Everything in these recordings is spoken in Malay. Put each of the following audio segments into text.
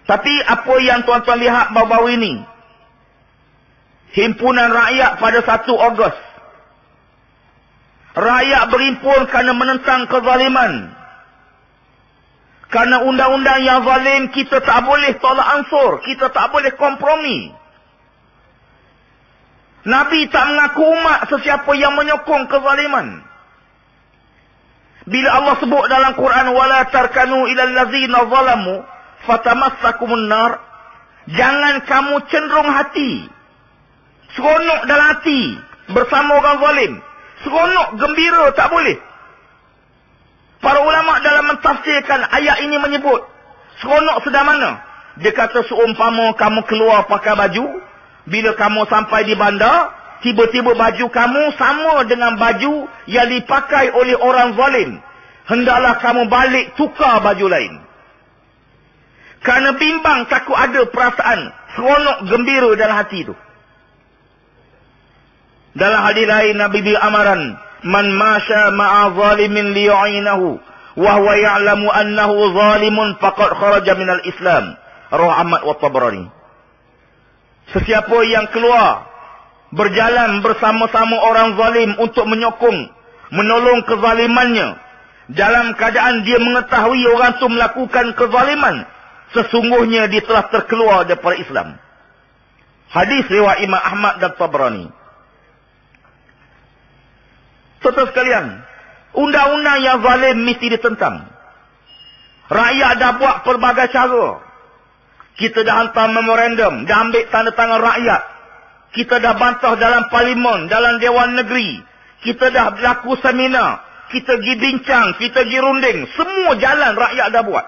Tapi apa yang tuan-tuan lihat baru-baru ini, himpunan rakyat pada 1 Ogos. Rakyat berhimpun kerana menentang kezaliman. Kerana undang-undang yang zalim, kita tak boleh tolak ansur. Kita tak boleh kompromi. Nabi tak mengaku umat sesiapa yang menyokong kezaliman. Bila Allah sebut dalam Quran, وَلَا تَرْكَنُوا إِلَى الَّذِينَ ظَلَمُوا فَتَمَسَّكُمُ النَّارِ, jangan kamu cenderung hati, seronok dalam hati bersama orang zalim. Seronok, gembira, tak boleh. Para ulama dalam mentafsirkan ayat ini menyebut, seronok sedang mana? Dia kata seumpama kamu keluar pakai baju, bila kamu sampai di bandar, tiba-tiba baju kamu sama dengan baju yang dipakai oleh orang zalim. Hendaklah kamu balik tukar baju lain. Kerana bimbang takut ada perasaan seronok gembira dalam hati itu. Dalam hadis lain Nabi beri amaran, man masya ma'a zalimin liyu'inahu wa huwa ya'lamu annahu zalimun faqad kharaja minal Islam. Rawah Ahmad wa Tabrani. Sesiapa yang keluar berjalan bersama-sama orang zalim untuk menyokong, menolong kezalimannya, dalam keadaan dia mengetahui orang itu melakukan kezaliman, sesungguhnya dia telah terkeluar daripada Islam. Hadis riwayat Imam Ahmad dan Tabrani. Saudara sekalian, undang-undang yang zalim mesti ditentang. Rakyat dah buat pelbagai cara. Kita dah hantar memorandum, dah ambil tanda tangan rakyat. Kita dah bantah dalam parlimen, dalam Dewan Negeri. Kita dah berlaku seminar. Kita pergi bincang, kita pergi runding. Semua jalan rakyat dah buat.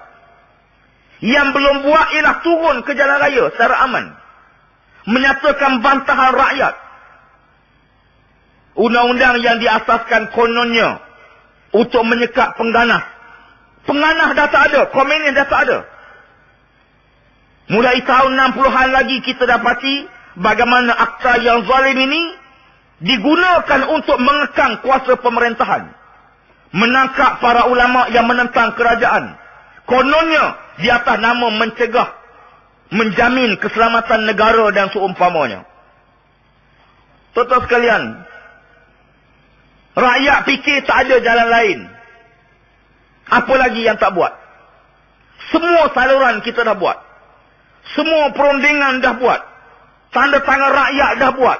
Yang belum buat ialah turun ke jalan raya secara aman. Menyatakan bantahan rakyat. Undang-undang yang diasaskan kononnya untuk menyekat pengganas. Pengganas dah tak ada, komunis dah tak ada. Mulai tahun 60-an lagi kita dapati bagaimana akta yang zalim ini digunakan untuk mengekang kuasa pemerintahan. Menangkap para ulama yang menentang kerajaan. Kononnya di atas nama mencegah, menjamin keselamatan negara dan seumpamanya. Tuan-tuan sekalian, rakyat fikir tak ada jalan lain. Apa lagi yang tak buat? Semua saluran kita dah buat. Semua perundingan dah buat. Tanda tangan rakyat dah buat.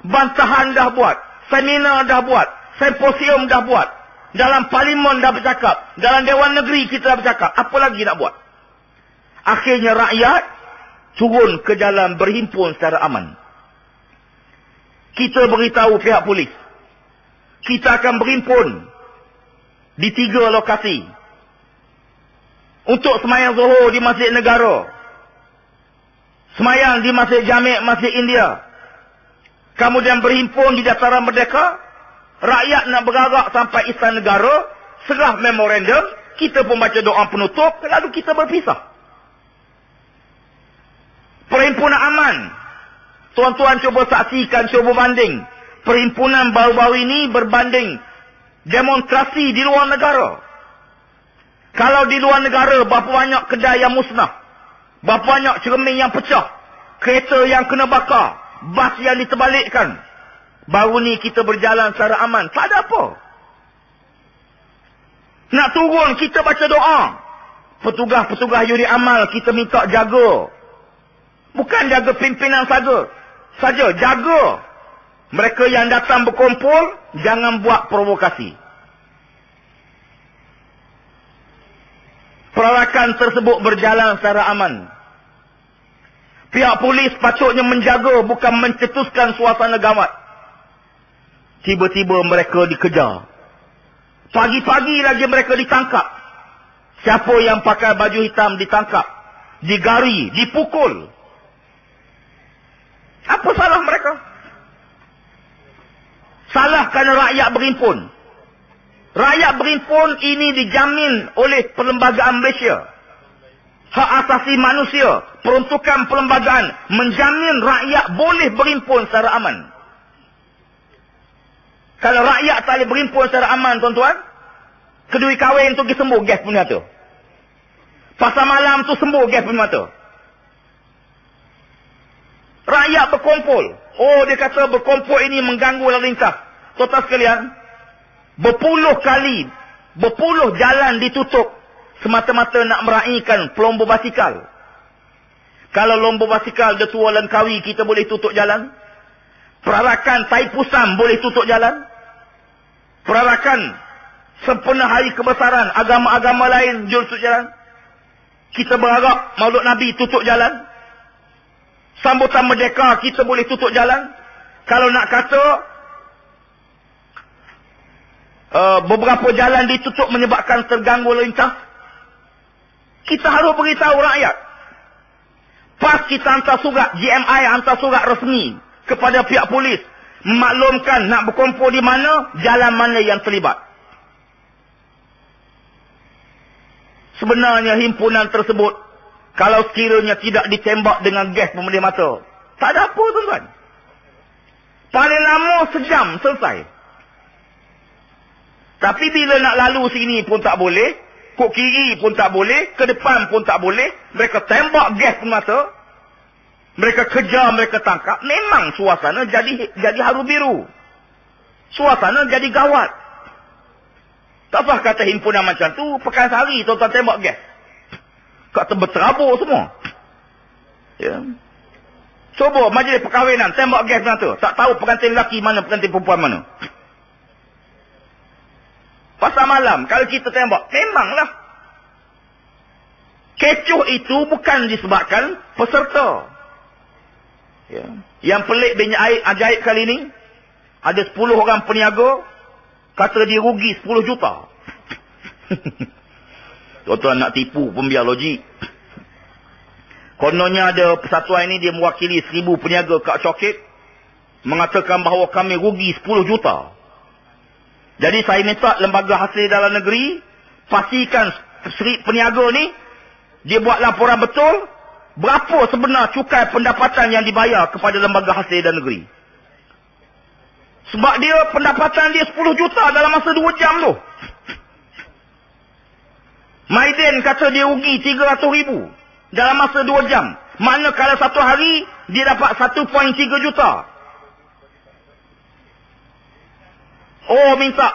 Bantahan dah buat. Seminar dah buat. Simposium dah buat. Dalam parlimen dah bercakap. Dalam Dewan Negeri kita dah bercakap. Apa lagi nak buat? Akhirnya rakyat turun ke jalan berhimpun secara aman. Kita beritahu pihak polis, kita akan berhimpun di 3 lokasi. Untuk semayang Zuhur di Masjid Negara. Semayang di Masjid Jami' Masjid India. Kemudian berhimpun di Dataran Merdeka. Rakyat nak bergerak sampai Istana Negara. Serah memorandum. Kita pun baca doa penutup. Lalu kita berpisah. Perhimpunan aman. Tuan-tuan cuba saksikan, cuba banding. Perhimpunan baru-baru ini berbanding demonstrasi di luar negara. Kalau di luar negara, berapa banyak kedai yang musnah. Berapa banyak cermin yang pecah. Kereta yang kena bakar. Bas yang diterbalikkan. Baru ni kita berjalan secara aman. Tak ada apa. Nak turun, kita baca doa. Petugas-petugas juri amal, kita minta jaga. Bukan jaga pimpinan saja. Jaga. Mereka yang datang berkumpul, jangan buat provokasi. Perarakan tersebut berjalan secara aman. Pihak polis patutnya menjaga, bukan mencetuskan suasana gawat. Tiba-tiba mereka dikejar. Pagi-pagi lagi mereka ditangkap. Siapa yang pakai baju hitam ditangkap. Digari, dipukul. Apa salah mereka? Salah kerana rakyat berhimpun. Rakyat berhimpun ini dijamin oleh Perlembagaan Malaysia. Hak asasi manusia, peruntukan perlembagaan menjamin rakyat boleh berhimpun secara aman. Kalau rakyat tak boleh berhimpun secara aman, tuan-tuan, kedui kahwin tu pergi sembuh gas punya tu. Pasal malam tu sembuh gas punya tu. Rakyat berkumpul. Oh, dia kata berkumpul ini mengganggu lalu lintas. Tuan-tuan sekalian, berpuluh jalan ditutup semata-mata nak meraihkan pelomba basikal. Kalau lomba basikal dia tua Langkawi, kita boleh tutup jalan. Perarakan Taipusam boleh tutup jalan. Perarakan sempena hari kebesaran agama-agama lain jom tutup jalan. Kita berharap Maulud Nabi tutup jalan. Sambutan Merdeka kita boleh tutup jalan. Kalau nak kata beberapa jalan ditutup menyebabkan terganggu lalu lintas, kita harus beritahu rakyat. Pas kita hantar surat, GMI hantar surat resmi kepada pihak polis memaklumkan nak berkumpul di mana, jalan mana yang terlibat. Sebenarnya himpunan tersebut, kalau sekiranya tidak ditembak dengan gas pemedih mata, tak ada apa tuan-tuan. Paling lama sejam selesai. Tapi bila nak lalu sini pun tak boleh, kok kiri pun tak boleh, ke depan pun tak boleh, mereka tembak gas pemedih mata, mereka kejar, mereka tangkap. Memang suasana jadi haru biru. Suasana jadi gawat. Tak usah kata himpunan macam tu, pekan sehari tuan-tuan tembak gas. Kata berterabur semua. Ya. Cuba majlis perkahwinan tembak gas mata. Tak tahu pengantin lelaki mana, pengantin perempuan mana. Pasal malam, kalau kita tembak, memanglah. Kecoh itu bukan disebabkan peserta. Ya. Yang pelik binyak air ajaib kali ni, ada 10 orang peniaga, kata dia rugi 10 juta. Tuan-tuan nak tipu pun biar logik. Kononnya ada persatuan ini, dia mewakili 1000 peniaga Kak Coket, mengatakan bahawa kami rugi 10 juta. Jadi saya minta lembaga hasil dalam negeri, pastikan peniaga ni, dia buat laporan betul, berapa sebenar cukai pendapatan yang dibayar kepada lembaga hasil dalam negeri. Sebab dia pendapatan dia 10 juta dalam masa 2 jam tu. Maiden kata dia rugi 300,000 dalam masa 2 jam. Mana kalau satu hari dia dapat 1.3 juta. Oh, minta.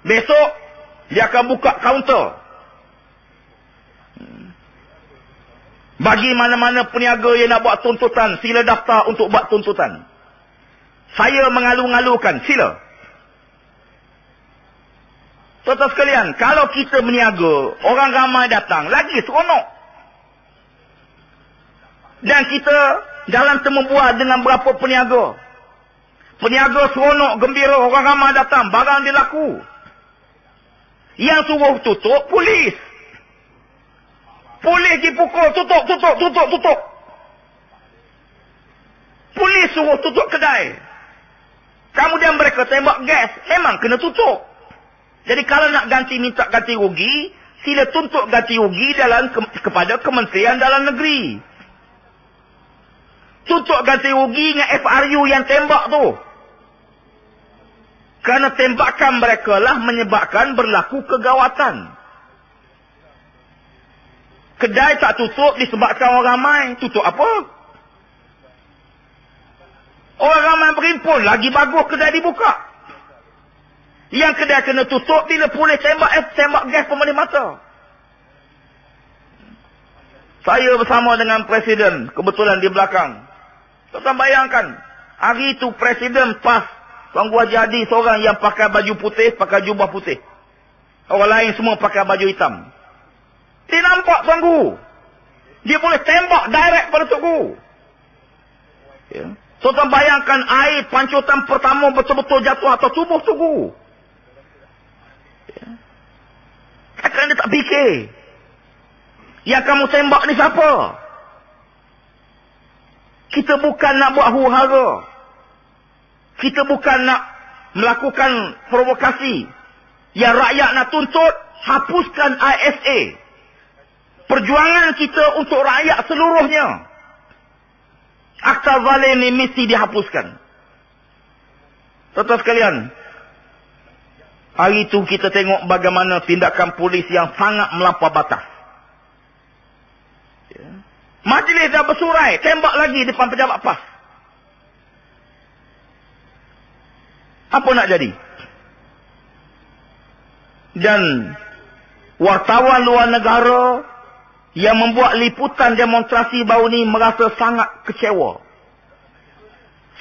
Besok dia akan buka kaunter. Bagi mana-mana peniaga yang nak buat tuntutan, sila daftar untuk buat tuntutan. Saya mengalu-ngalukan, sila. Tuan-tuan sekalian, kalau kita berniaga, orang ramai datang, lagi seronok. Dan kita dalam temu buah dengan berapa peniaga. Peniaga seronok, gembira, orang ramai datang, barang dia laku. Yang suruh tutup, polis. Polis dipukul, tutup. Polis suruh tutup kedai. Kemudian mereka tembak gas, memang kena tutup. Jadi kalau nak minta ganti rugi, sila tuntut ganti rugi kepada Kementerian Dalam Negeri. Tuntut ganti rugi dengan FRU yang tembak tu. Kerana tembakan mereka lah menyebabkan berlaku kegawatan. Kedai tak tutup disebabkan orang ramai. Tutup apa? Orang ramai berimpun, lagi bagus kedai dibuka. Yang kedai kena tutup bila boleh tembak gas pemedih mata. Saya bersama dengan Presiden, kebetulan di belakang. Tuan-tuan bayangkan, hari itu Presiden pas Tuan Guru Haji Hadi seorang yang pakai baju putih, pakai jubah putih. Orang lain semua pakai baju hitam. Dia nampak Tuan Guru. Dia boleh tembak direct pada Tuan Guru. Ya. Tuan-tuan bayangkan air pancutan pertama betul-betul jatuh atas tubuh Tuan Guru. Akan dia tak fikir. Yang kamu tembak ni siapa? Kita bukan nak buat huru-hara. Kita bukan nak melakukan provokasi. Yang rakyat nak tuntut, hapuskan ISA. Perjuangan kita untuk rakyat seluruhnya. Akta zalim ni mesti dihapuskan. Tuan-tuan sekalian, hari itu kita tengok bagaimana tindakan polis yang sangat melampau batas. Ya. Majlis dah bersurai, tembak lagi depan pejabat PAS. Apa nak jadi? Dan wartawan luar negara yang membuat liputan demonstrasi baru ni merasa sangat kecewa.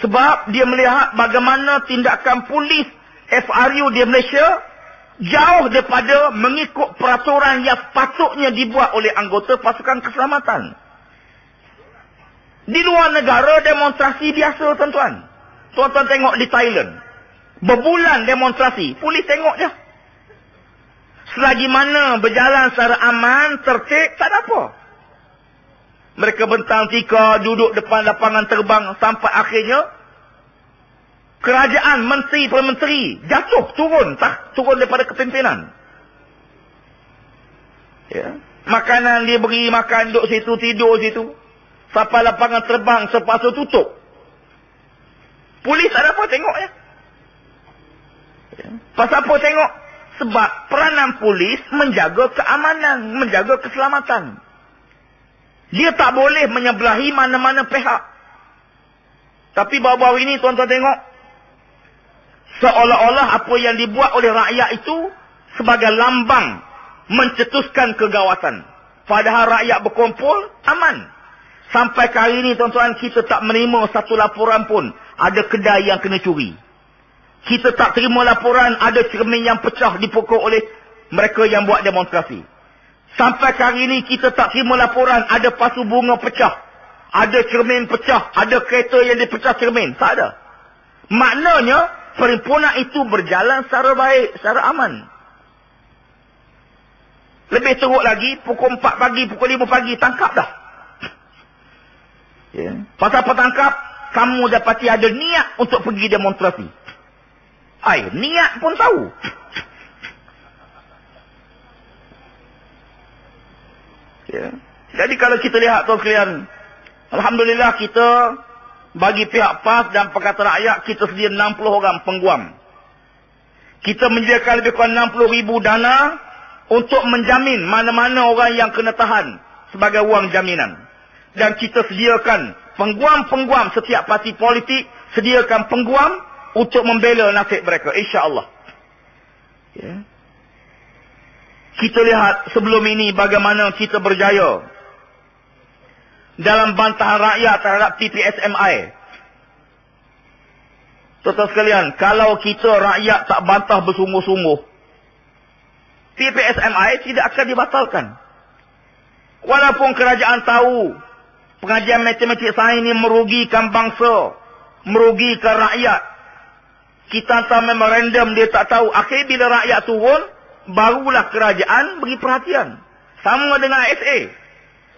Sebab dia melihat bagaimana tindakan polis FRU di Malaysia jauh daripada mengikut peraturan yang sepatutnya dibuat oleh anggota pasukan keselamatan. Di luar negara demonstrasi biasa, tuan-tuan. Tuan-tuan tengok di Thailand. Berbulan demonstrasi, polis tengok je. Selagi mana berjalan secara aman, tertib, tak ada apa. Mereka bentang tika, duduk depan lapangan terbang sampai akhirnya kerajaan, menteri-permenteri jatuh, turun daripada kepimpinan. Ya. Makanan dia beri makan, duduk situ, tidur situ. Sampai lapangan terbang sepatu tutup. Polis tak ada apa, tengok ya. Pasal apa tengok? Sebab peranan polis menjaga keamanan, menjaga keselamatan. Dia tak boleh menyebelahi mana-mana pihak. Tapi baru-baru ini tuan-tuan tengok, seolah-olah apa yang dibuat oleh rakyat itu sebagai lambang mencetuskan kegawasan. Padahal rakyat berkumpul, aman. Sampai ke hari ini tuan-tuan, kita tak menerima satu laporan pun ada kedai yang kena curi. Kita tak terima laporan ada cermin yang pecah dipukul oleh mereka yang buat demonstrasi. Sampai ke hari ini kita tak terima laporan ada pasu bunga pecah. Ada cermin pecah. Ada kereta yang dipecah cermin. Tak ada. Maknanya perhimpunan itu berjalan secara baik, secara aman. Lebih teruk lagi, pukul 4 pagi, pukul 5 pagi, tangkap dah. Ya. Pasal apa tangkap? Kamu dapati ada niat untuk pergi demonstrasi. Niat pun tahu. Ya. Jadi kalau kita lihat tuan sekalian, alhamdulillah kita bagi pihak PAS dan Pakatan Rakyat kita sedia 60 orang pengguam. Kita menyediakan lebih kurang 60,000 dana untuk menjamin mana-mana orang yang kena tahan sebagai wang jaminan. Dan kita sediakan pengguam-pengguam setiap parti politik, sediakan pengguam untuk membela nasib mereka, insya-Allah. Ya. Kita lihat sebelum ini bagaimana kita berjaya dalam bantahan rakyat terhadap TPSMI. Tuan-tuan sekalian, kalau kita rakyat tak bantah bersungguh-sungguh, TPSMI tidak akan dibatalkan. Walaupun kerajaan tahu pengajian matematik sains ini merugikan bangsa, merugikan rakyat. Kita hantar memorandum, dia tak tahu. Akhir bila rakyat turun, barulah kerajaan beri perhatian. Sama dengan SA.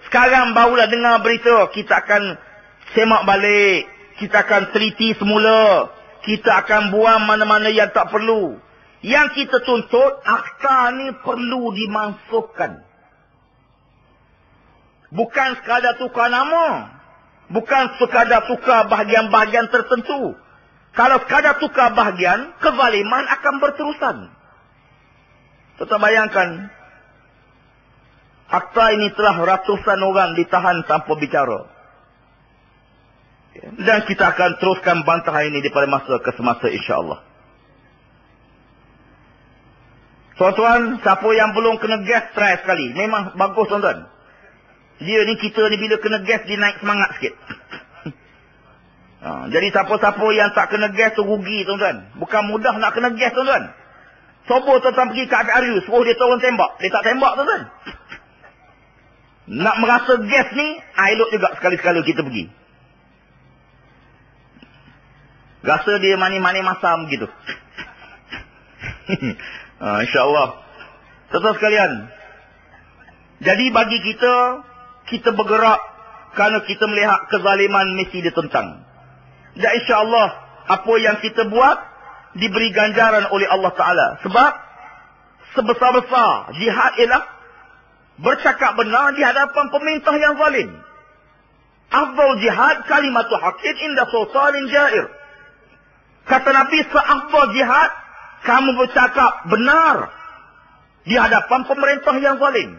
Sekarang barulah dengar berita, kita akan semak balik. Kita akan teliti semula. Kita akan buang mana-mana yang tak perlu. Yang kita tuntut, akta ni perlu dimansuhkan. Bukan sekadar tukar nama. Bukan sekadar tukar bahagian-bahagian tertentu. Kalau sekadar tukar bahagian, kezaliman akan berterusan. Tuan bayangkan, akta ini telah ratusan orang ditahan tanpa bicara. Dan kita akan teruskan bantahan ini daripada masa ke semasa, insya-Allah. Tuan-tuan, siapa yang belum kena gas, try sekali. Memang bagus, tuan-tuan. Dia ni, kita ni bila kena gas, dia naik semangat sikit. Jadi siapa-siapa yang tak kena gas tu rugi, tuan-tuan. Bukan mudah nak kena gas, tuan-tuan. Cuba tuan-tuan pergi ke FRU, suruh dia turun tembak. Dia tak tembak, tuan-tuan. Nak merasa gas ni, elok juga sekali-sekala kita pergi. Rasa dia mani-mani masam gitu. InsyaAllah. Tuan-tuan sekalian. Jadi bagi kita bergerak kerana kita melihat kezaliman mesti ditentang. Dan insya-Allah apa yang kita buat diberi ganjaran oleh Allah Ta'ala. Sebab sebesar-besar jihad ialah bercakap benar di hadapan pemerintah yang zalim. Afdal jihad kalimatu haqqin inda sultanin jair. Kata Nabi, seafdal jihad kamu bercakap benar di hadapan pemerintah yang zalim.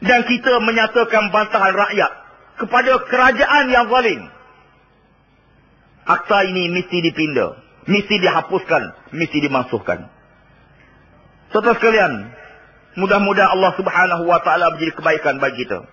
Dan kita menyatakan bantahan rakyat kepada kerajaan yang zalim. Akta ini mesti dipindah, mesti dihapuskan, mesti dimansuhkan. Saudara sekalian, mudah-mudahan Allah Subhanahu wa taala menjadi kebaikan bagi kita.